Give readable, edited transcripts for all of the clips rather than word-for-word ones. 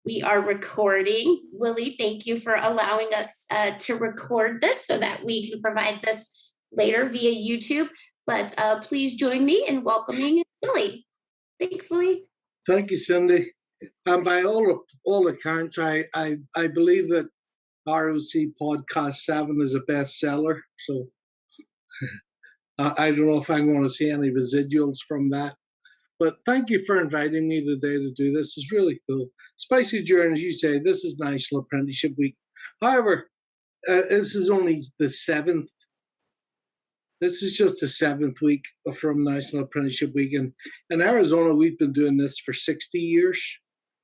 We are recording. Lily, thank you for allowing us to record this so that we can provide this later via YouTube. But please join me in welcoming Lily. Thanks, Lily. Thank you, Cindy. By all accounts, I believe that ROC Podcast 7 is a bestseller. So I don't know if I'm going to see any residuals from that. But thank you for inviting me today to do this. It's really cool. Especially during, as you say, this is National Apprenticeship Week. However, this is only the 7th. This is just the 7th week from National Apprenticeship Week. And in Arizona, we've been doing this for 60 years.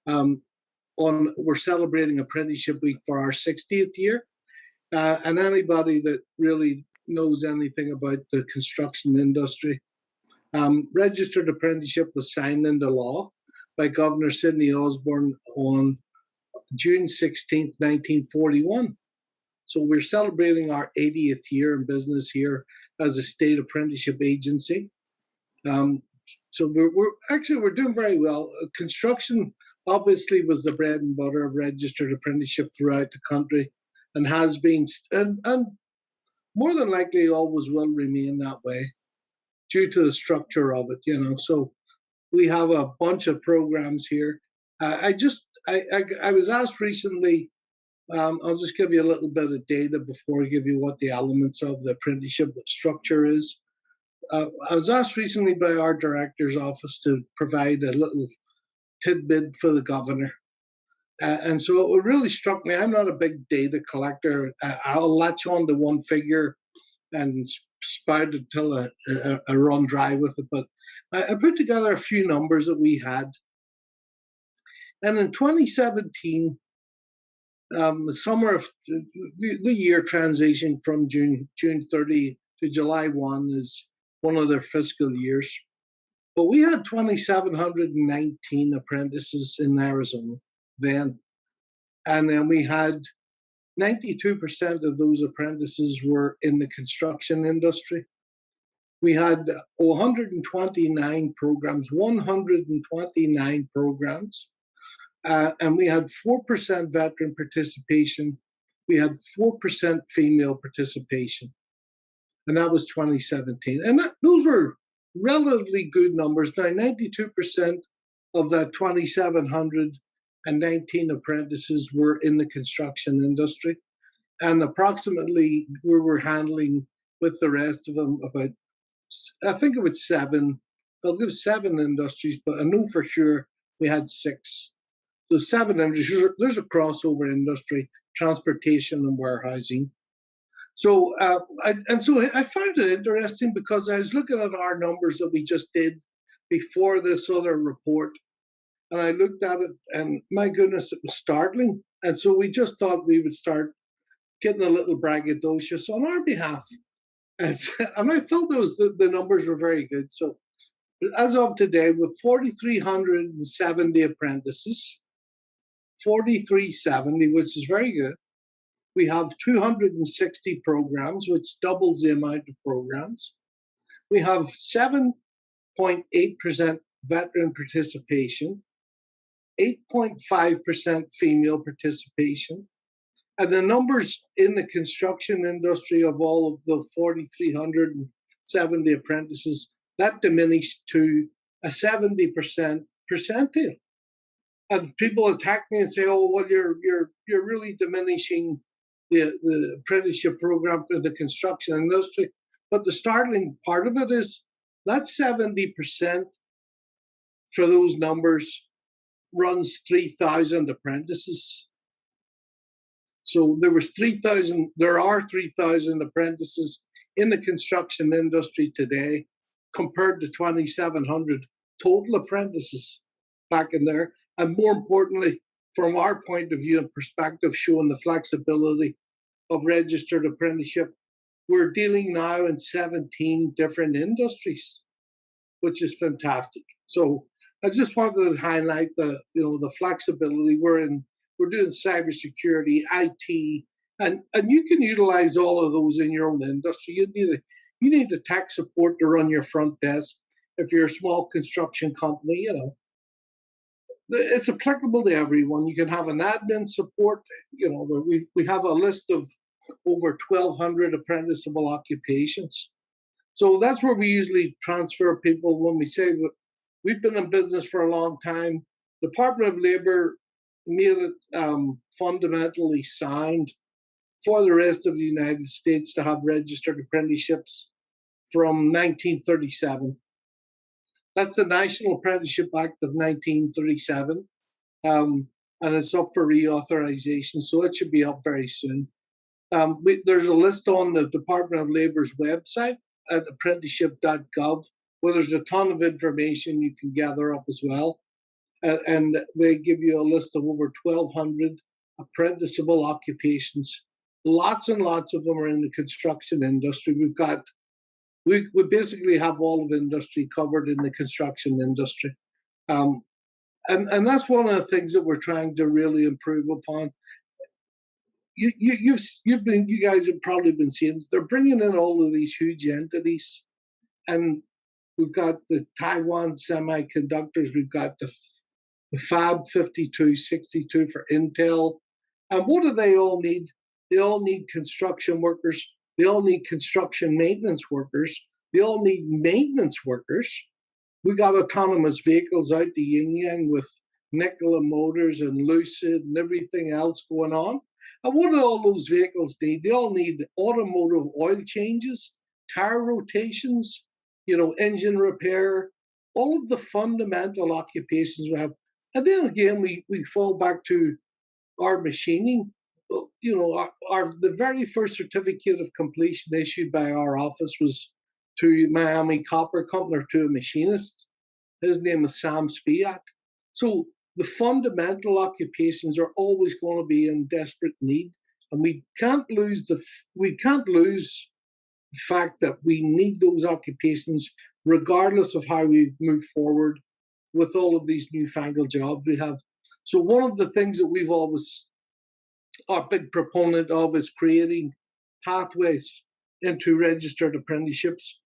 We're celebrating Apprenticeship Week for our 60th year. And anybody that really knows anything about the construction industry, registered apprenticeship was signed into law by Governor Sidney Osborne on June 16th, 1941. So we're celebrating our 80th year in business here as a state apprenticeship agency. So we're doing very well. Construction obviously was the bread and butter of registered apprenticeship throughout the country, and has been, and more than likely always will remain that way, due to the structure of it, So we have a bunch of programs here. I was asked recently, I'll just give you a little bit of data before I give you what the elements of the apprenticeship structure is. I was asked recently by our director's office to provide a little tidbit for the governor. And so it really struck me. I'm not a big data collector. I'll latch on to one figure and spout it till I run dry with it. But I put together a few numbers that we had. And in 2017, the summer of the year transition from June 30 to July 1 is one of their fiscal years. But we had 2,719 apprentices in Arizona then. And then we had 92% of those apprentices were in the construction industry. We had 129 programs, and we had 4% veteran participation. We had 4% female participation, and that was 2017. And those were relatively good numbers. Now, 92% of that 2,719 apprentices were in the construction industry, and approximately we were handling with the rest of them about, I think it was 7. I'll give 7 industries, but I know for sure we had 6. So 7 industries. There's a crossover industry: transportation and warehousing. So I found it interesting because I was looking at our numbers that we just did before this other report, and I looked at it, and my goodness, it was startling. And so we just thought we would start getting a little braggadocious on our behalf. And I felt the numbers were very good. So as of today, with 4,370 apprentices, 4,370, which is very good. We have 260 programs, which doubles the amount of programs. We have 7.8% veteran participation, 8.5% female participation. And the numbers in the construction industry of all of the 4,370 apprentices, that diminished to a 70% percentile. And people attack me and say, "Oh, well, you're really diminishing the apprenticeship program for the construction industry." But the startling part of it is that 70% for those numbers runs 3,000 apprentices. So there are 3,000 apprentices in the construction industry today, compared to 2,700 total apprentices back in there. And more importantly, from our point of view and perspective, showing the flexibility of registered apprenticeship, we're dealing now in 17 different industries, which is fantastic. So I just wanted to highlight the flexibility. We're doing cybersecurity, IT, and you can utilize all of those in your own industry. You need the tech support to run your front desk. If you're a small construction company, it's applicable to everyone. You can have an admin support. We have a list of over 1,200 apprenticeable occupations. So that's where we usually transfer people when we say we've been in business for a long time. Department of Labor made it fundamentally sound for the rest of the United States to have registered apprenticeships from 1937. That's the National Apprenticeship Act of 1937, and it's up for reauthorization, so it should be up very soon. There's a list on the Department of Labor's website at apprenticeship.gov where there's a ton of information you can gather up as well. And they give you a list of over 1,200 apprenticeable occupations. Lots and lots of them are in the construction industry. We basically have all of industry covered in the construction industry. And that's one of the things that we're trying to really improve upon. You guys have probably been seeing, they're bringing in all of these huge entities, and we've got the Taiwan Semiconductors, we've got the Fab 5262 for Intel. And what do they all need? They all need construction workers. They all need construction maintenance workers. They all need maintenance workers. We got autonomous vehicles out the yin yang with Nikola Motors and Lucid and everything else going on. And what do all those vehicles need? They all need automotive oil changes, tire rotations, engine repair, all of the fundamental occupations we have. And then again, we fall back to our machining. The very first certificate of completion issued by our office was to Miami Copper Company, or to a machinist. His name is Sam Spiak. So the fundamental occupations are always going to be in desperate need, and we can't lose the fact that we need those occupations regardless of how we move forward with all of these newfangled jobs we have. So one of the things that we've always are a big proponent of is creating pathways into registered apprenticeships.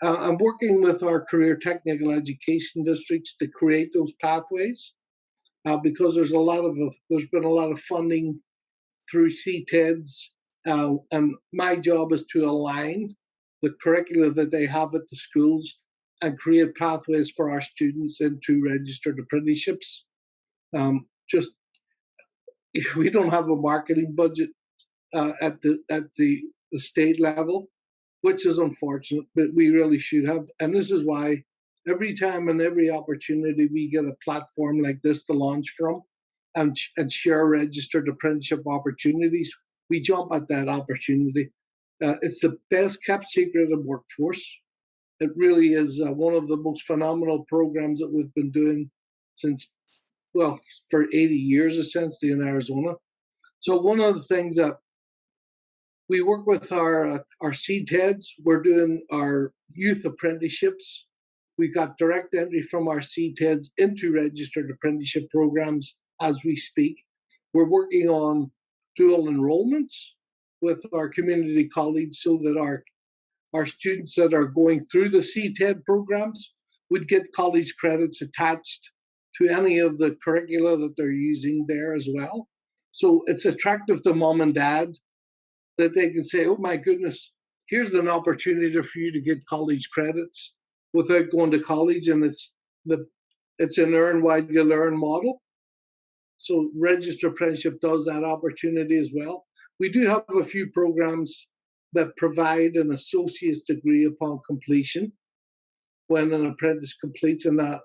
I'm working with our career technical education districts to create those pathways because there's been a lot of funding through CTEDs, and my job is to align the curricula that they have at the schools and create pathways for our students into registered apprenticeships. We don't have a marketing budget at the state level, which is unfortunate, but we really should have. And this is why every time and every opportunity we get a platform like this to launch from and share registered apprenticeship opportunities, we jump at that opportunity. It's the best kept secret in workforce. It really is one of the most phenomenal programs that we've been doing for 80 years essentially in Arizona. So one of the things that we work with our CTEDs, we're doing our youth apprenticeships. We got direct entry from our CTEDs into registered apprenticeship programs as we speak. We're working on dual enrollments with our community colleagues so that our students that are going through the CTED programs would get college credits attached to any of the curricula that they're using there as well. So it's attractive to mom and dad that they can say, oh my goodness, here's an opportunity for you to get college credits without going to college, and it's an earn while you learn model. So registered apprenticeship does that opportunity as well. We do have a few programs that provide an associate's degree upon completion when an apprentice completes, and that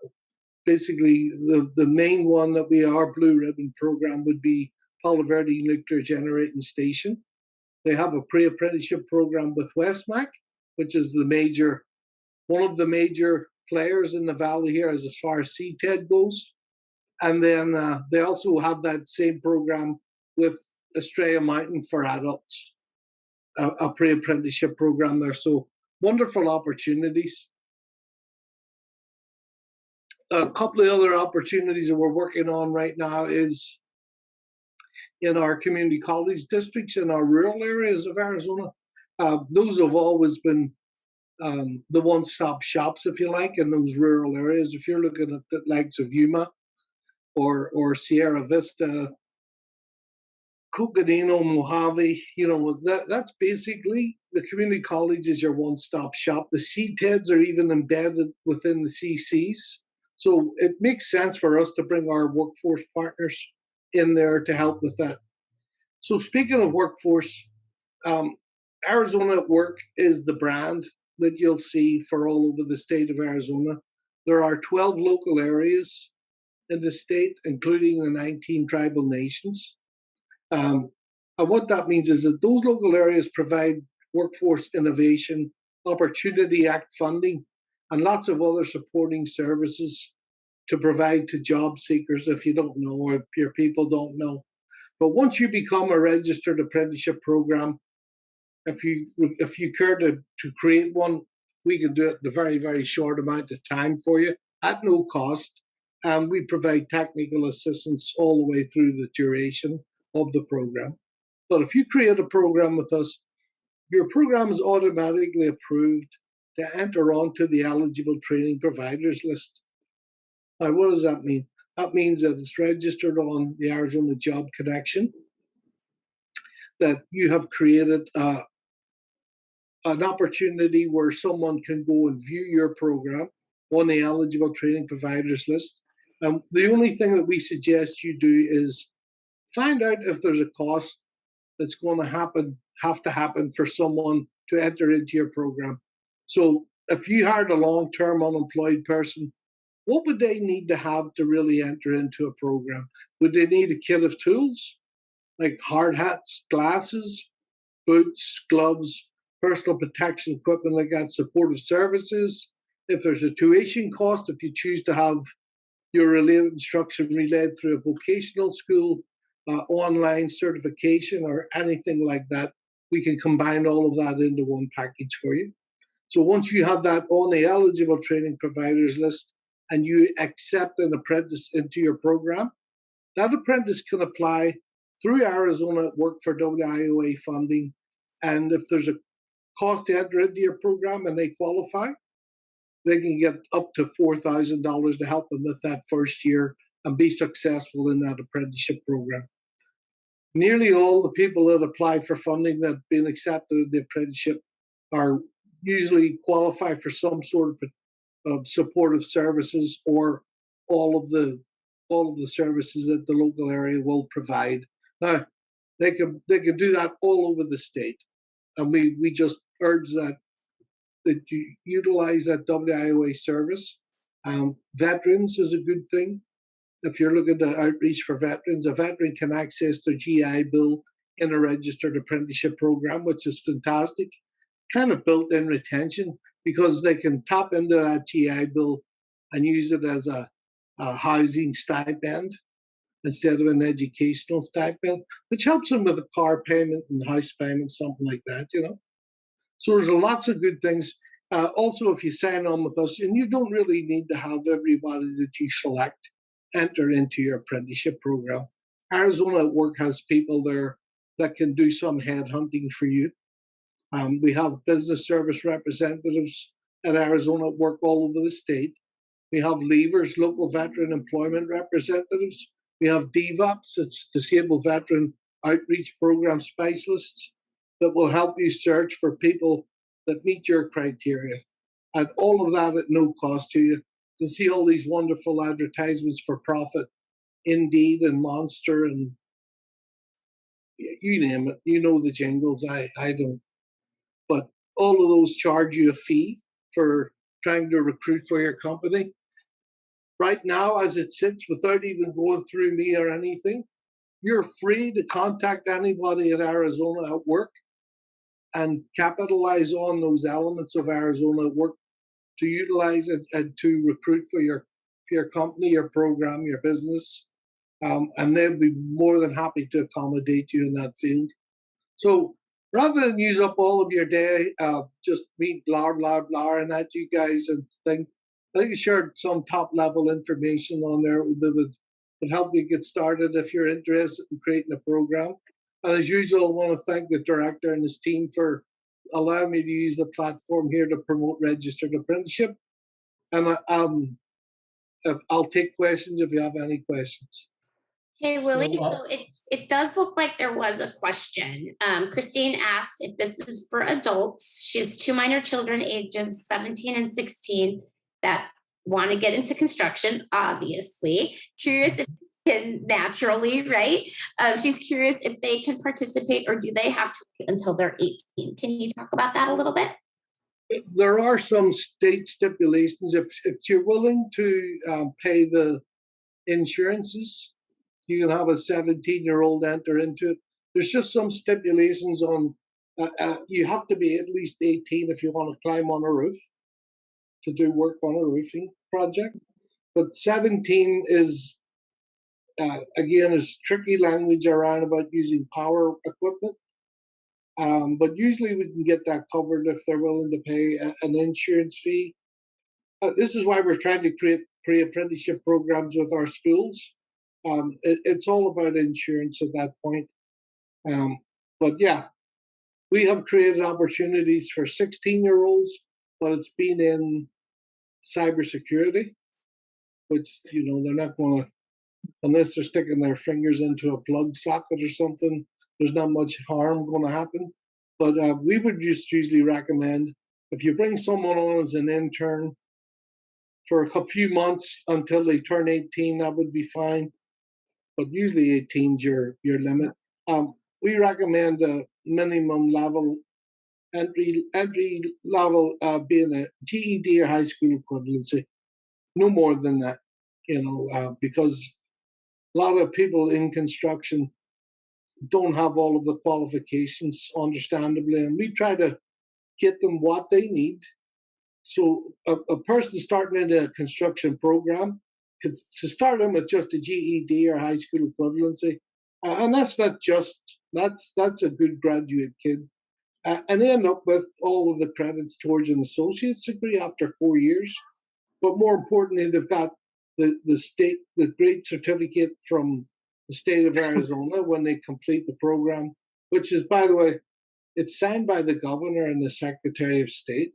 basically the main one that our blue ribbon program would be Palo Verde Nuclear Generating Station. They have a pre-apprenticeship program with Westmac, which is one of the major players in the valley here as far as CTED goes. And then they also have that same program with Estrella Mountain for adults, a pre-apprenticeship program there. So wonderful opportunities. A couple of other opportunities that we're working on right now is in our community college districts in our rural areas of Arizona. Those have always been the one-stop shops, if you like, in those rural areas. If you're looking at the likes of Yuma, or Sierra Vista, Coconino, Mojave. That's basically the community college is your one-stop shop. The CTEDs are even embedded within the CCs. So it makes sense for us to bring our workforce partners in there to help with that. So speaking of workforce, Arizona at Work is the brand that you'll see for all over the state of Arizona. There are 12 local areas in the state, including the 19 tribal nations. And what that means is that those local areas provide workforce innovation, Opportunity Act funding, and lots of other supporting services to provide to job seekers if you don't know or if your people don't know. But once you become a registered apprenticeship program, if you care to create one, we can do it in a very, very short amount of time for you at no cost. And we provide technical assistance all the way through the duration of the program. But if you create a program with us, your program is automatically approved to enter onto the eligible training providers list. Now, what does that mean? That means that it's registered on the Arizona Job Connection, that you have created an opportunity where someone can go and view your program on the eligible training providers list. And the only thing that we suggest you do is find out if there's a cost that's going to have to happen for someone to enter into your program. So if you hired a long-term unemployed person, what would they need to have to really enter into a program? Would they need a kit of tools like hard hats, glasses, boots, gloves, personal protection equipment like that, supportive services? If there's a tuition cost, if you choose to have your related instruction relayed through a vocational school, online certification, or anything like that, we can combine all of that into one package for you. So once you have that on the eligible training providers list and you accept an apprentice into your program, that apprentice can apply through Arizona at Work for WIOA funding. And if there's a cost to enter into your program and they qualify, they can get up to $4,000 to help them with that first year and be successful in that apprenticeship program. Nearly all the people that apply for funding that have been accepted in the apprenticeship are usually qualify for some sort of supportive services or all of the services that the local area will provide. Now, they can do that all over the state, and we just urge that you utilize that WIOA service. Veterans is a good thing. If you're looking to outreach for veterans, a veteran can access their GI Bill in a registered apprenticeship program, which is fantastic. Kind of built-in retention because they can tap into that GI Bill and use it as a housing stipend instead of an educational stipend, which helps them with a car payment and house payment, something like that, So there's lots of good things. Also, if you sign on with us, and you don't really need to have everybody that you select enter into your apprenticeship program. Arizona at Work has people there that can do some headhunting for you. We have business service representatives at Arizona at Work all over the state. We have leavers, local veteran employment representatives. We have DVOPs, it's Disabled Veteran Outreach Program Specialists, that will help you search for people that meet your criteria. And all of that at no cost to you. You can see all these wonderful advertisements for profit, Indeed and Monster, and you name it. You know the jingles. I don't. But all of those charge you a fee for trying to recruit for your company. Right now, as it sits, without even going through me or anything, you're free to contact anybody at Arizona at Work and capitalize on those elements of Arizona at Work to utilize it and to recruit for your company, your program, your business. And they'll be more than happy to accommodate you in that field. So rather than use up all of your day, just me blah, blah, blah, and at you guys and thing, I think you shared some top level information on there that would help you get started if you're interested in creating a program. And as usual, I want to thank the director and his team for allowing me to use the platform here to promote registered apprenticeship. And I'll take questions if you have any questions. Hey, Willie, So, so it does look like there was a question. Christine asked if this is for adults. She has two minor children, ages 17 and 16, that want to get into construction, obviously. Curious if they can naturally, right? She's curious if they can participate or do they have to wait until they're 18? Can you talk about that a little bit? There are some state stipulations. If you're willing to pay the insurances, you can have a 17-year-old enter into it. There's just some stipulations on you have to be at least 18 if you want to climb on a roof to do work on a roofing project. But 17 is, again, is tricky language around about using power equipment. But usually we can get that covered if they're willing to pay an insurance fee. This is why we're trying to create pre-apprenticeship programs with our schools. It's all about insurance at that point. But yeah, we have created opportunities for 16-year-olds, but it's been in cybersecurity, which, they're not going to, unless they're sticking their fingers into a plug socket or something, there's not much harm going to happen. But we would just usually recommend if you bring someone on as an intern for a few months until they turn 18, that would be fine. But usually 18 is your limit. We recommend a minimum level, entry level being a GED or high school equivalency, no more than that, because a lot of people in construction don't have all of the qualifications, understandably, and we try to get them what they need. So a person starting in a construction program, to start them with just a GED or high school equivalency, and that's not just that's a good graduate kid, and they end up with all of the credits towards an associate's degree after 4 years. But more importantly, they've got the great certificate from the state of Arizona when they complete the program, which is, by the way, it's signed by the governor and the secretary of state,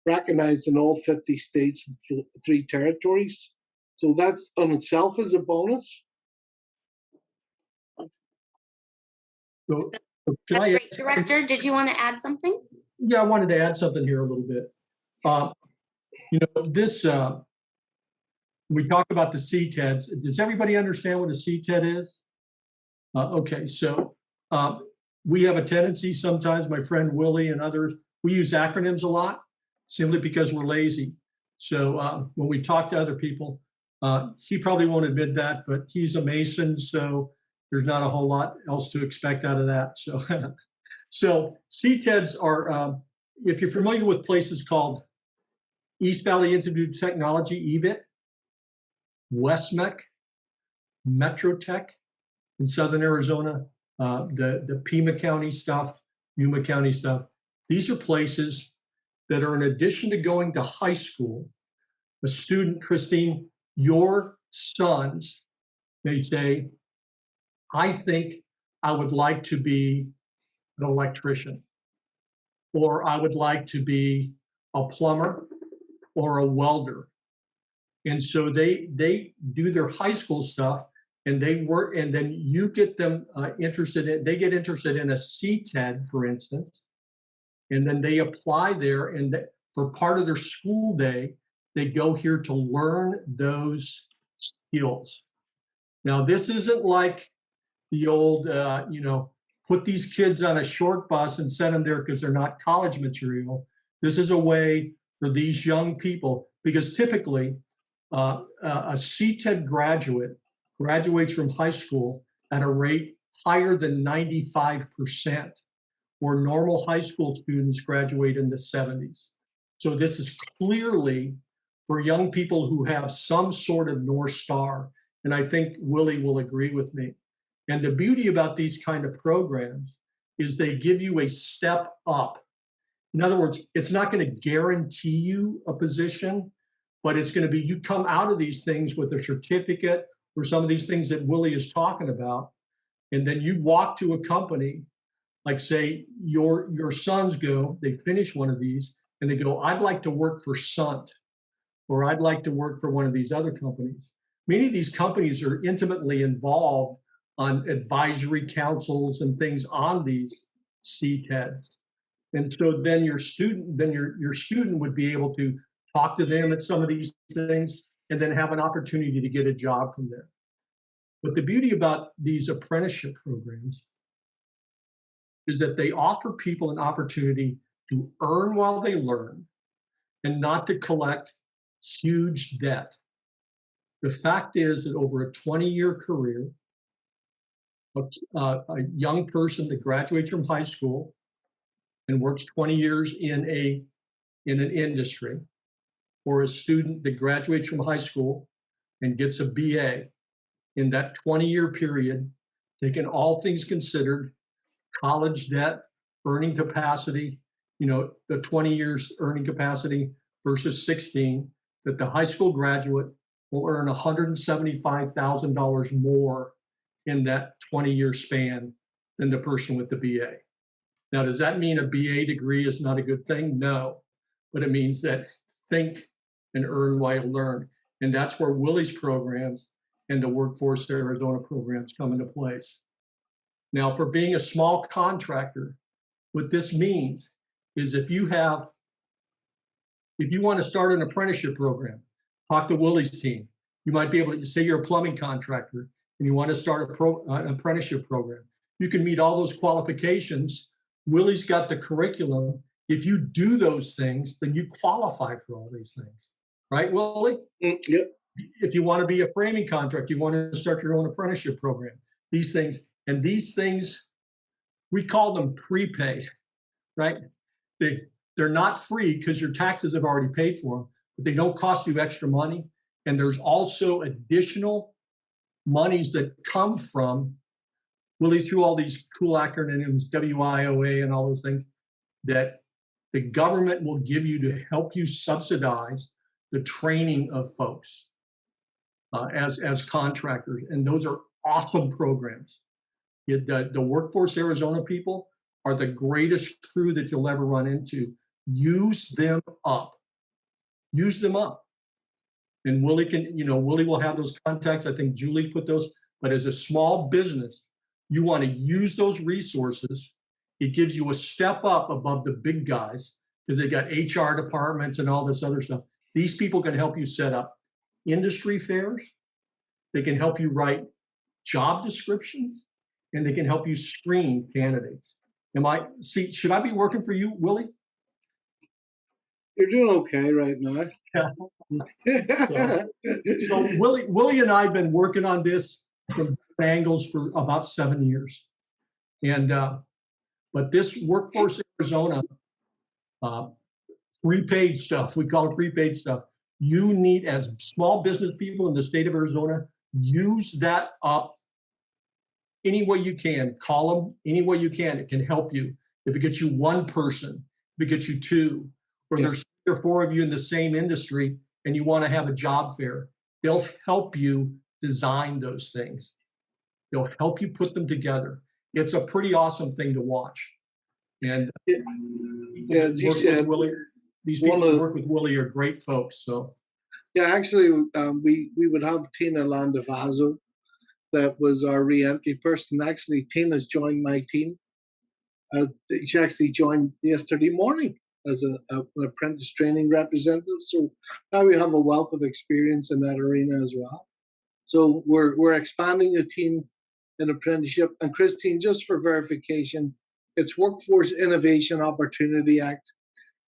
recognized in all 50 states and 3 territories. So that's on itself is a bonus. so can That's I? great. Director, did you want to add something? Yeah, I wanted to add something here a little bit. This we talk about the CTEDs. Does everybody understand what a CTED is? Okay, so we have a tendency sometimes, my friend Willie and others, we use acronyms a lot simply because we're lazy. So when we talk to other people, he probably won't admit that, but he's a Mason, so there's not a whole lot else to expect out of that. So, so CTEDs are, if you're familiar with places called East Valley Institute of Technology, EVIT, WestMech, MetroTech in Southern Arizona, the Pima County stuff, Yuma County stuff. These are places that are, in addition to going to high school, a student, Christine, your sons may say, I think I would like to be an electrician, or I would like to be a plumber or a welder. And so they do their high school stuff and they work, and then you get them interested in, they get interested in a CTED, for instance, and then they apply there, and for part of their school day, they go here to learn those skills. Now, this isn't like the old, put these kids on a short bus and send them there because they're not college material. This is a way for these young people, because typically a CTED graduate graduates from high school at a rate higher than 95%, where normal high school students graduate in the 70s. So this is clearly for young people who have some sort of North Star. And I think Willie will agree with me. And the beauty about these kind of programs is they give you a step up. In other words, it's not going to guarantee you a position, but it's going to be, you come out of these things with a certificate or some of these things that Willie is talking about, and then you walk to a company, like say your sons go, they finish one of these, and they go, I'd like to work for Sunt, or I'd like to work for one of these other companies. Many of these companies are intimately involved on advisory councils and things on these CTEDs. And so then your student would be able to talk to them at some of these things and then have an opportunity to get a job from there. But the beauty about these apprenticeship programs is that they offer people an opportunity to earn while they learn and not to collect huge debt. The fact is that over a 20-year career, a young person that graduates from high school and works 20 years in an industry, or a student that graduates from high school and gets a BA, in that 20-year period, taking all things considered, college debt, earning capacity, the 20 years earning capacity versus 16, that the high school graduate will earn $175,000 more in that 20-year span than the person with the BA. Now, does that mean a BA degree is not a good thing? No, but it means that think and earn while you learn. And that's where Willie's programs and the Workforce Arizona programs come into place. Now, for being a small contractor, what this means is if you want to start an apprenticeship program, talk to Willie's team. You might be able to say you're a plumbing contractor and you want to start an apprenticeship program. You can meet all those qualifications. Willie's got the curriculum. If you do those things, then you qualify for all these things. Right, Willie? Yep. If you want to be a framing contractor, you want to start your own apprenticeship program. These things, we call them prepaid, right? They're not free because your taxes have already paid for them, but they don't cost you extra money. And there's also additional monies that come from, Willie threw all these cool acronyms, WIOA and all those things, that the government will give you to help you subsidize the training of folks as contractors. And those are awesome programs. The Workforce Arizona people are the greatest crew that you'll ever run into. Use them up. Use them up. And Willie Willie will have those contacts. I think Julie put those. But as a small business, you want to use those resources. It gives you a step up above the big guys because they got HR departments and all this other stuff. These people can help you set up industry fairs. They can help you write job descriptions, and they can help you screen candidates. Should I be working for you, Willie? You're doing okay right now. Yeah. So Willie and I have been working on this from angles for about 7 years. And but this Workforce Arizona prepaid stuff, we call it prepaid stuff. You need, as small business people in the state of Arizona, use that up any way you can. Call them any way you can. It can help you. If it gets you one person, if it gets you two, or there's 3 or 4 of you in the same industry and you want to have a job fair, they'll help you design those things. They'll help you put them together. It's a pretty awesome thing to watch. And these people who work with Willie are great folks. So yeah, actually, we would have Tina Landavazo, that was our re-entry person. Actually, Tina's joined my team. She actually joined yesterday morning as an apprentice training representative. So now we have a wealth of experience in that arena as well. So we're expanding the team in apprenticeship. And Christine, just for verification, it's Workforce Innovation Opportunity Act.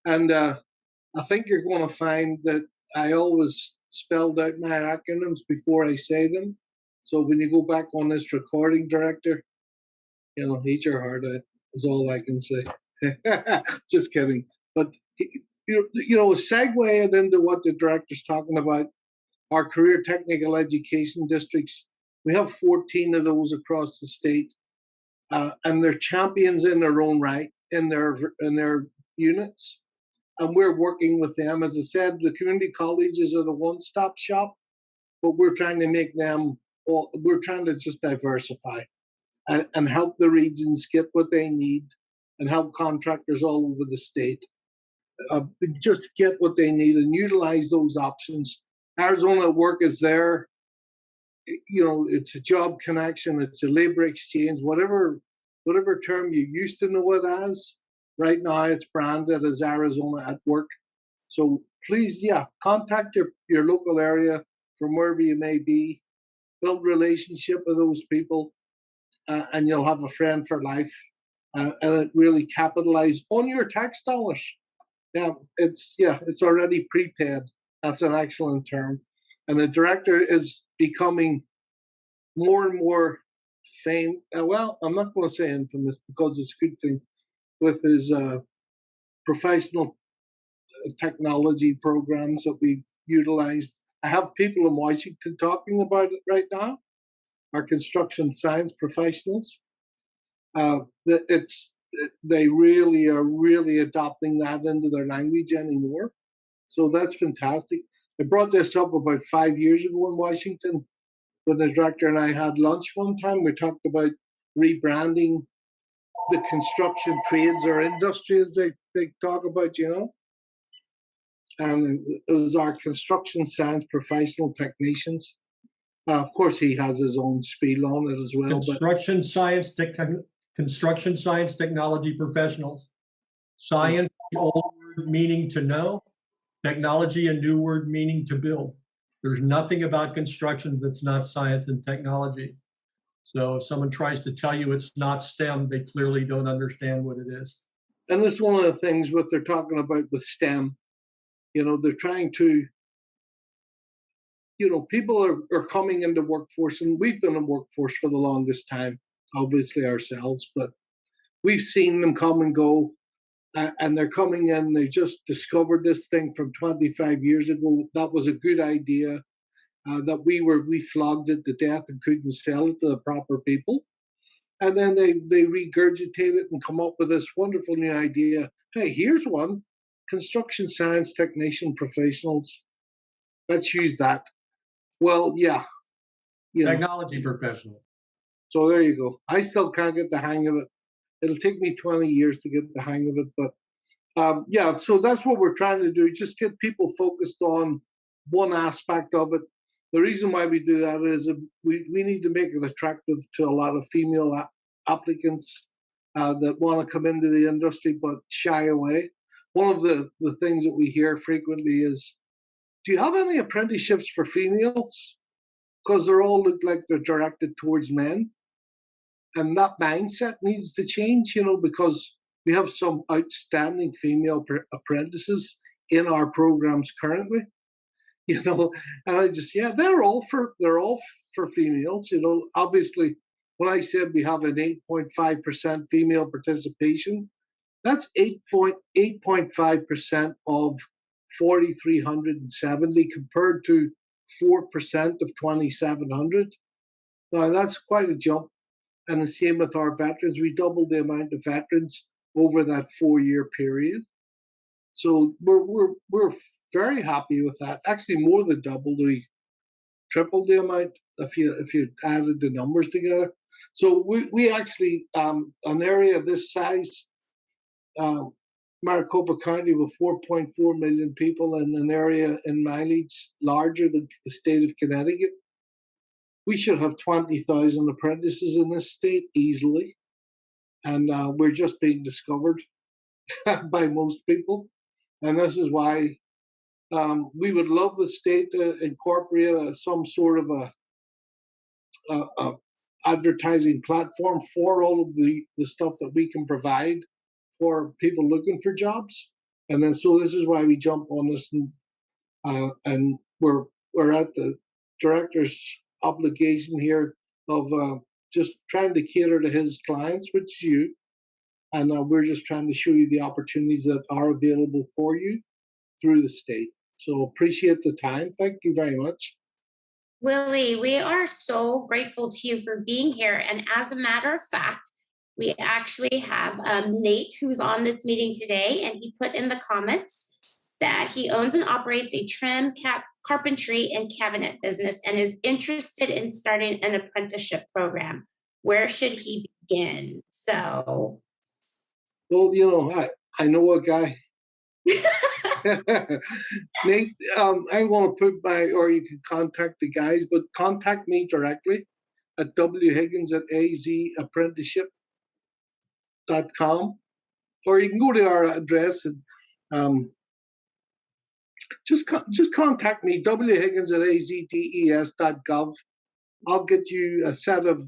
And I think you're going to find that I always spelled out my acronyms before I say them. So when you go back on this recording, director, eat your heart out is all I can say. Just kidding. But segue it into what the director's talking about, our career technical education districts. We have 14 of those across the state, and they're champions in their own right in their units. And we're working with them. As I said, the community colleges are the one-stop shop, but we're trying to make them we're trying to just diversify and help the regions get what they need and help contractors all over the state. just get what they need and utilize those options. Arizona at Work is there. It's a job connection, it's a labor exchange, whatever term you used to know it as. Right now, it's branded as Arizona at Work. So please, contact your local area from wherever you may be. Build relationship with those people, and you'll have a friend for life. And it really capitalize on your tax dollars. It's already prepaid. That's an excellent term. And the director is becoming more and more famous. Well, I'm not going to say infamous because it's a good thing with his professional technology programs that we utilized. I have people in Washington talking about it right now, our construction science professionals. They really are adopting that into their language anymore. So that's fantastic. I brought this up about 5 years ago in Washington when the director and I had lunch one time. We talked about rebranding the construction trades or industry, as they talk about, And it was our construction science professional technicians. Of course, he has his own spiel on it as well. Construction science technology professionals. Science, the old word meaning to know. Technology, a new word meaning to build. There's nothing about construction that's not science and technology. So if someone tries to tell you it's not STEM, they clearly don't understand what it is. And this is one of the things what they're talking about with STEM. They're trying to, people are coming into workforce, and we've been in workforce for the longest time, obviously ourselves, but we've seen them come and go, and they're coming in. They just discovered this thing from 25 years ago. That was a good idea. That we flogged it to death and couldn't sell it to the proper people. And then they regurgitate it and come up with this wonderful new idea. Hey, here's one. Construction science technician professionals. Let's use that. Well, Technology professional. So there you go. I still can't get the hang of it. It'll take me 20 years to get the hang of it. But so that's what we're trying to do. Just get people focused on one aspect of it. The reason why we do that is we need to make it attractive to a lot of female applicants that want to come into the industry but shy away. One of the things that we hear frequently is, do you have any apprenticeships for females? Because they all look like they're directed towards men. And that mindset needs to change, because we have some outstanding female apprentices in our programs currently. And I just, they're all for females. Obviously, when I said we have an 8.5% female participation, that's 8.5% of 4,370 compared to 4% of 2,700. Now that's quite a jump. And the same with our veterans. We doubled the amount of veterans over that 4-year period. So we're very happy with that. Actually, more than doubled. We tripled the amount if you added the numbers together. So we actually an area this size, Maricopa County with 4.4 million people, and an area in mileage larger than the state of Connecticut. We should have 20,000 apprentices in this state easily, and we're just being discovered by most people. And this is why we would love the state to incorporate some sort of a advertising platform for all of the stuff that we can provide for people looking for jobs. And then so this is why we jump on this, and we're at the director's obligation here of just trying to cater to his clients, which is you. And we're just trying to show you the opportunities that are available for you through the state. So appreciate the time. Thank you very much. Willie, we are so grateful to you for being here. And as a matter of fact, we actually have Nate, who's on this meeting today, and he put in the comments that he owns and operates a trim, carpentry, and cabinet business and is interested in starting an apprenticeship program. Where should he begin? So, well, I know a guy. Nate, I want to put or you can contact the guys, but contact me directly at whiggins@azapprenticeship.com, or you can go to our address and just contact me, whiggins@azdes.gov. I'll get you a set of,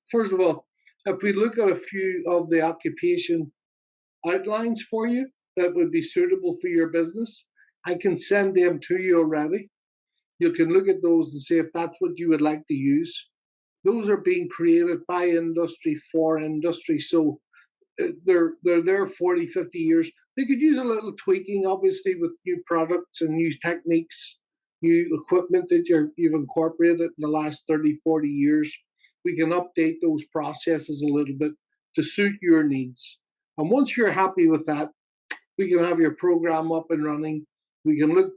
first of all, if we look at a few of the occupation outlines for you that would be suitable for your business, I can send them to you already. You can look at those and see if that's what you would like to use. Those are being created by industry for industry. So they're there 40, 50 years. They could use a little tweaking, obviously, with new products and new techniques, new equipment that you've incorporated in the last 30, 40 years. We can update those processes a little bit to suit your needs. And once you're happy with that, we can have your program up and running. We can look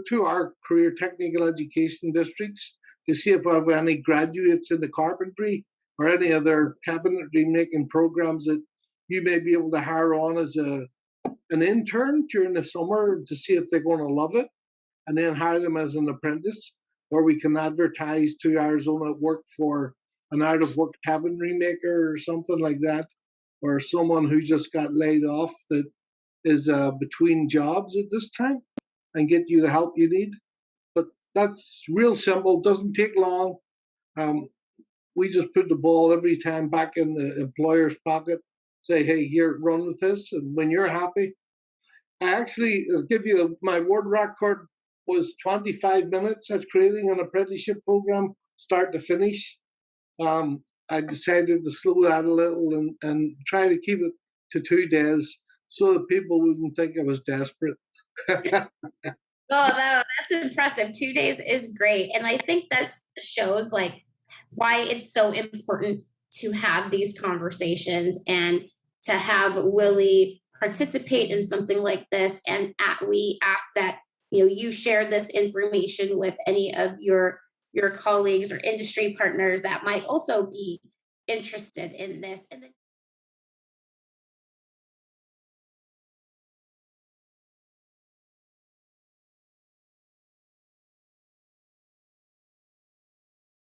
to our career technical education districts to see if we have any graduates in the carpentry or any other cabinetry making programs that you may be able to hire on as an intern during the summer to see if they're going to love it, and then hire them as an apprentice. Or we can advertise to Arizona at Work for an out-of-work cabinetry maker or something like that, or someone who just got laid off that is between jobs at this time, and get you the help you need. But that's real simple, doesn't take long. We just put the ball every time back in the employer's pocket, say, hey, here, run with this. And when you're happy, I actually give you my word record was 25 minutes at creating an apprenticeship program, start to finish. I decided to slow that a little and try to keep it to 2 days so that people wouldn't think I was desperate. Oh, no, that's impressive. 2 days is great. And I think this shows like why it's so important to have these conversations and to have Willie participate in something like this. And we ask that you share this information with any of your colleagues or industry partners that might also be interested in this. And then